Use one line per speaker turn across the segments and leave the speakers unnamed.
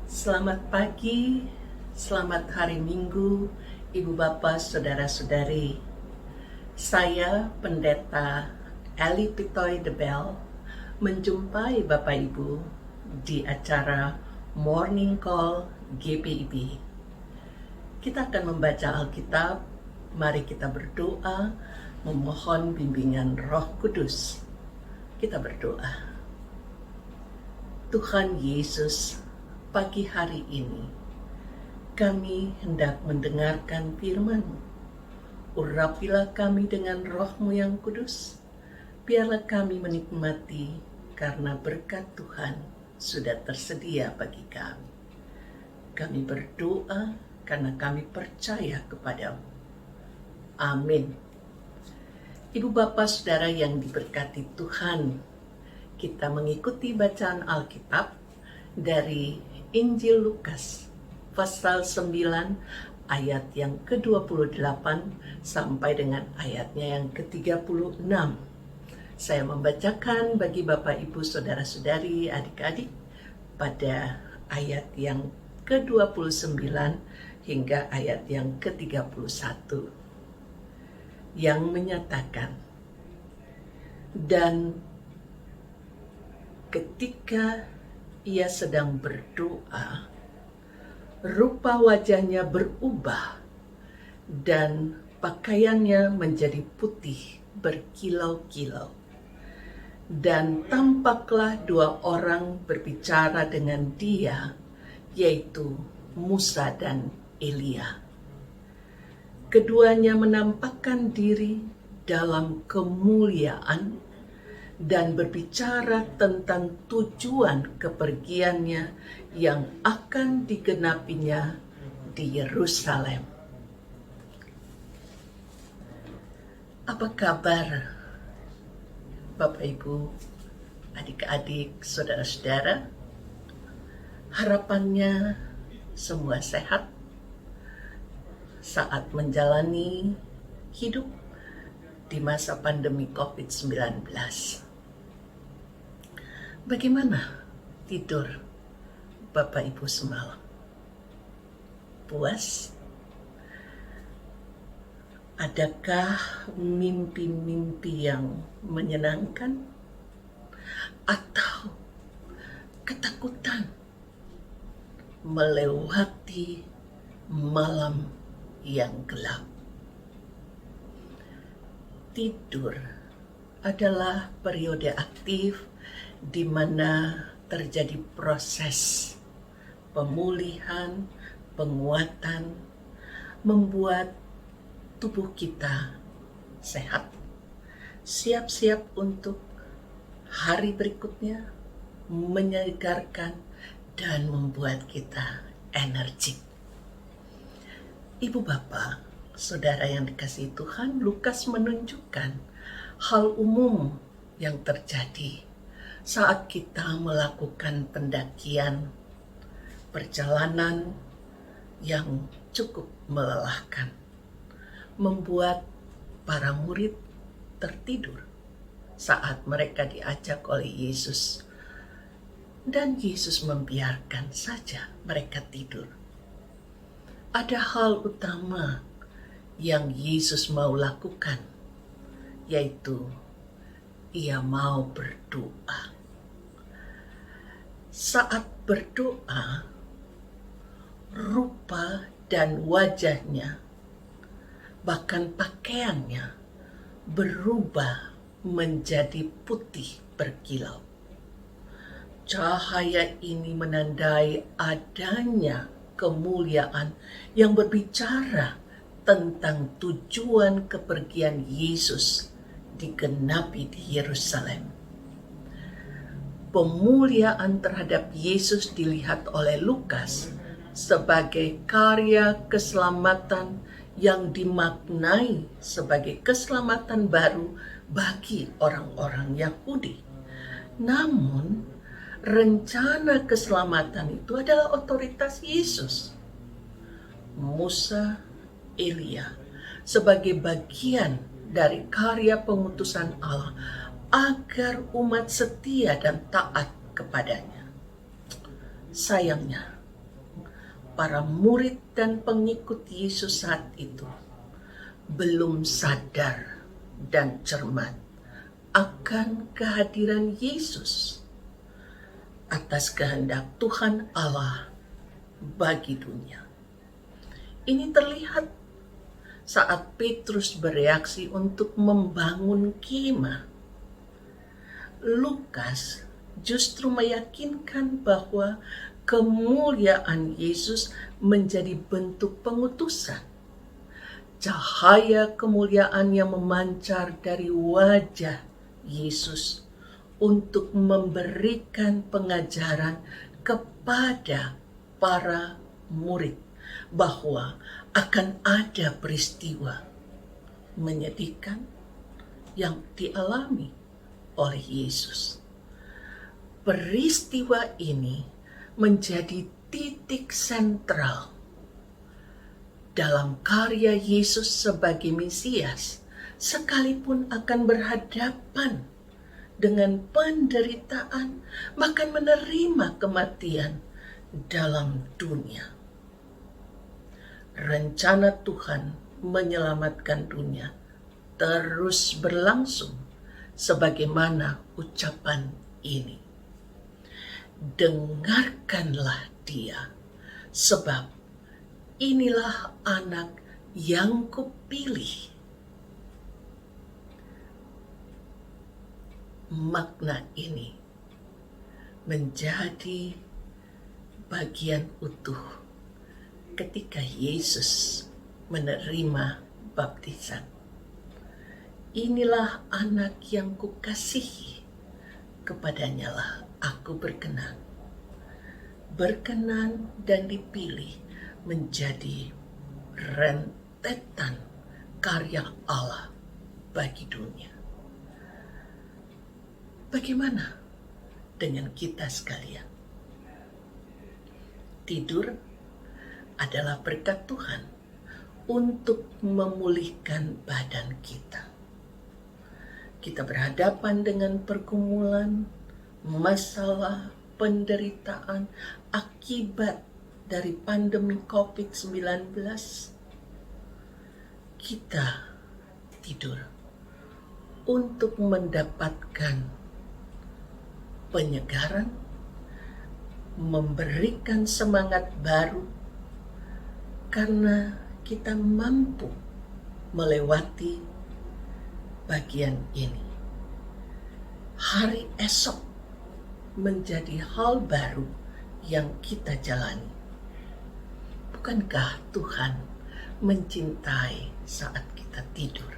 Selamat pagi, selamat hari Minggu, Ibu Bapak, Saudara-saudari. Saya Pendeta Eli Pitoy Debel menjumpai Bapak Ibu di acara Morning Call GPIB. Kita akan membaca Alkitab, mari kita berdoa, memohon bimbingan Roh Kudus. Kita berdoa. Tuhan Yesus, pagi hari ini, kami hendak mendengarkan firman-Mu. Urapilah kami dengan Roh-Mu yang kudus. Biarlah kami menikmati karena berkat Tuhan sudah tersedia bagi kami. Kami berdoa karena kami percaya kepadamu. Amin. Ibu Bapak Saudara yang diberkati Tuhan, kita mengikuti bacaan Alkitab dari Injil Lukas pasal 9 ayat yang ke-28 sampai dengan ayatnya yang ke-36. Saya membacakan bagi Bapak Ibu Saudara-saudari, adik-adik pada ayat yang ke-29 hingga ayat yang ke-31 yang menyatakan, dan ketika ia sedang berdoa, rupa wajahnya berubah dan pakaiannya menjadi putih berkilau-kilau. Dan tampaklah dua orang berbicara dengan dia, yaitu Musa dan Elia. Keduanya menampakkan diri dalam kemuliaan dan berbicara tentang tujuan kepergiannya yang akan digenapinya di Yerusalem. Apa kabar Bapak Ibu, adik-adik, saudara-saudara? Harapannya semua sehat saat menjalani hidup di masa pandemi COVID-19. Bagaimana tidur Bapak Ibu semalam? Puas? Adakah mimpi-mimpi yang menyenangkan? Atau ketakutan melewati malam yang gelap? Tidur adalah periode aktif di mana terjadi proses pemulihan, penguatan, membuat tubuh kita sehat, siap-siap untuk hari berikutnya, menyegarkan dan membuat kita energik. Ibu Bapak, Saudara yang dikasihi Tuhan, Lukas menunjukkan hal umum yang terjadi saat kita melakukan pendakian, perjalanan yang cukup melelahkan, membuat para murid tertidur saat mereka diajak oleh Yesus. Dan Yesus membiarkan saja mereka tidur. Ada hal utama yang Yesus mau lakukan, yaitu ia mau berdoa. Saat berdoa, rupa dan wajahnya, bahkan pakaiannya berubah menjadi putih berkilau. Cahaya ini menandai adanya kemuliaan yang berbicara tentang tujuan kepergian Yesus digenapi di Yerusalem. Pemuliaan terhadap Yesus dilihat oleh Lukas sebagai karya keselamatan yang dimaknai sebagai keselamatan baru bagi orang-orang Yahudi. Namun, rencana keselamatan itu adalah otoritas Yesus. Musa, Elia sebagai bagian dari karya pengutusan Allah agar umat setia dan taat kepadanya. Sayangnya, para murid dan pengikut Yesus saat itu belum sadar dan cermat akan kehadiran Yesus atas kehendak Tuhan Allah bagi dunia. Ini terlihat saat Petrus bereaksi untuk membangun kemah. Lukas justru meyakinkan bahwa kemuliaan Yesus menjadi bentuk pengutusan. Cahaya kemuliaan yang memancar dari wajah Yesus untuk memberikan pengajaran kepada para murid bahwa akan ada peristiwa menyedihkan yang dialami oleh Yesus. Peristiwa ini menjadi titik sentral dalam karya Yesus sebagai Mesias, sekalipun akan berhadapan dengan penderitaan, bahkan menerima kematian dalam dunia. Rencana Tuhan menyelamatkan dunia terus berlangsung sebagaimana ucapan ini. Dengarkanlah dia, sebab inilah anak yang kupilih. Makna ini menjadi bagian utuh ketika Yesus menerima baptisan. Inilah anak yang kukasihi, kepadanya lah aku berkenan. Berkenan dan dipilih menjadi rentetan karya Allah bagi dunia. Bagaimana dengan kita sekalian? Tidur adalah berkat Tuhan untuk memulihkan badan kita. Kita berhadapan dengan pergumulan, masalah, penderitaan akibat dari pandemi COVID-19. Kita tidur untuk mendapatkan penyegaran, memberikan semangat baru, karena kita mampu melewati bagian ini. Hari esok menjadi hal baru yang kita jalani. Bukankah Tuhan mencintai saat kita tidur?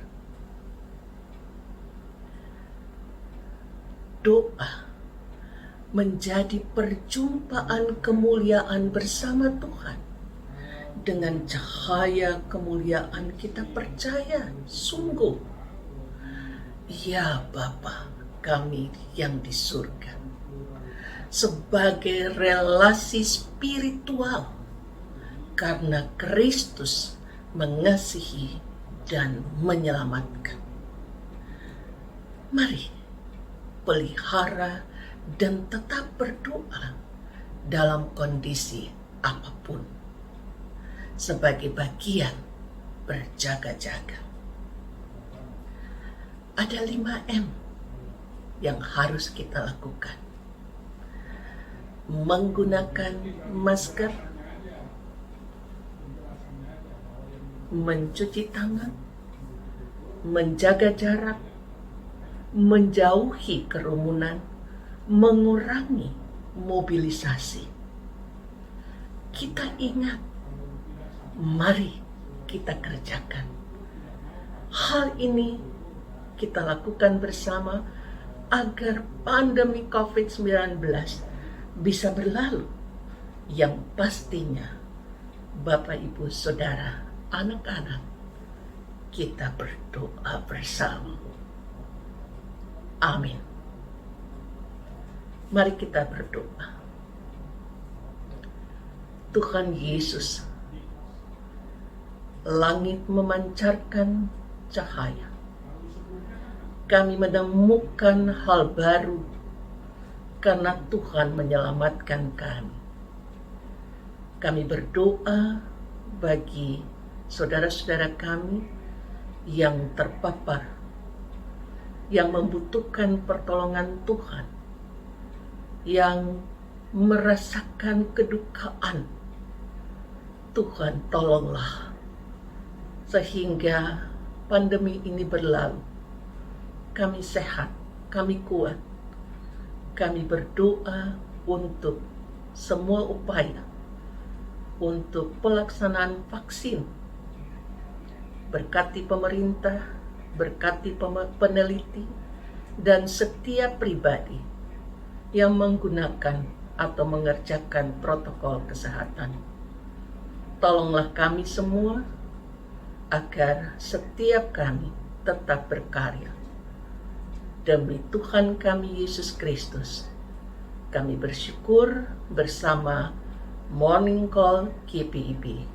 Doa menjadi perjumpaan kemuliaan bersama Tuhan. Dengan cahaya kemuliaan kita percaya sungguh, ya Bapa kami yang di surga, sebagai relasi spiritual karena Kristus mengasihi dan menyelamatkan. Mari pelihara dan tetap berdoa dalam kondisi apapun, sebagai bagian berjaga-jaga. Ada 5M yang harus kita lakukan. Menggunakan masker, mencuci tangan, menjaga jarak, menjauhi kerumunan, mengurangi mobilisasi. Kita ingat, mari kita kerjakan. Hal ini kita lakukan bersama agar pandemi COVID-19 bisa berlalu, yang pastinya Bapak, Ibu, Saudara, anak-anak, kita berdoa bersama. Amin. Mari kita berdoa. Tuhan Yesus, langit memancarkan cahaya. Kami menemukan hal baru karena Tuhan menyelamatkan kami. Kami berdoa bagi saudara-saudara kami yang terpapar, yang membutuhkan pertolongan Tuhan, yang merasakan kedukaan. Tuhan, tolonglah sehingga pandemi ini berlalu. Kami sehat, kami kuat. Kami berdoa untuk semua upaya untuk pelaksanaan vaksin. Berkati pemerintah, berkati peneliti, dan setiap pribadi yang menggunakan atau mengerjakan protokol kesehatan. Tolonglah kami semua agar setiap kami tetap berkarya. Demi Tuhan kami Yesus Kristus, kami bersyukur bersama Morning Call KPIB.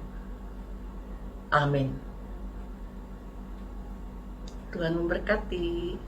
Amin. Tuhan memberkati.